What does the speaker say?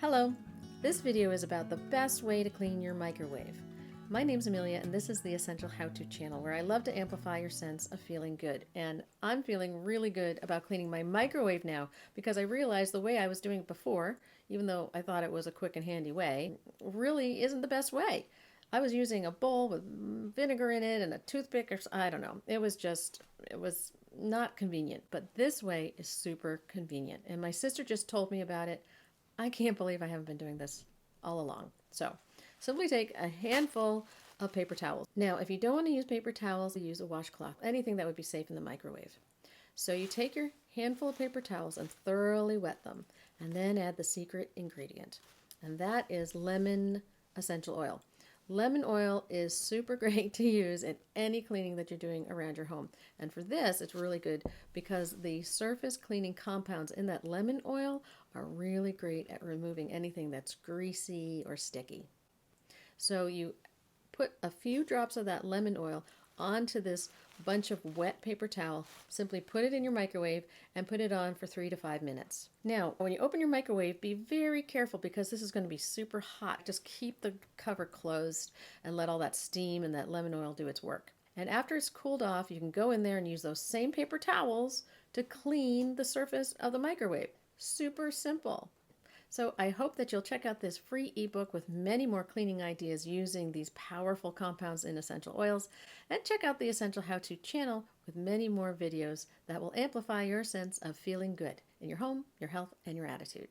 Hello! This video is about the best way to clean your microwave. My name's Amelia and this is the Essential How-To channel where I love to amplify your sense of feeling good. And I'm feeling really good about cleaning my microwave now because I realized the way I was doing it before, even though I thought it was a quick and handy way, really isn't the best way. I was using a bowl with vinegar in it and a toothpick or I don't know. It was not convenient, but this way is super convenient. And my sister just told me about it. I can't believe I haven't been doing this all along. So simply take a handful of paper towels. Now, if you don't want to use paper towels, use a washcloth, anything that would be safe in the microwave. So you take your handful of paper towels and thoroughly wet them, and then add the secret ingredient, and that is lemon essential oil. Lemon oil is super great to use in any cleaning that you're doing around your home. And for this, it's really good because the surface cleaning compounds in that lemon oil are really great at removing anything that's greasy or sticky. So you put a few drops of that lemon oil onto this bunch of wet paper towel. Simply put it in your microwave and put it on for 3 to 5 minutes. Now, when you open your microwave, be very careful because this is going to be super hot. Just keep the cover closed and let all that steam and that lemon oil do its work. And after it's cooled off, you can go in there and use those same paper towels to clean the surface of the microwave. Super simple. So I hope that you'll check out this free ebook with many more cleaning ideas using these powerful compounds in essential oils, and check out the Essential How-To channel with many more videos that will amplify your sense of feeling good in your home, your health, and your attitude.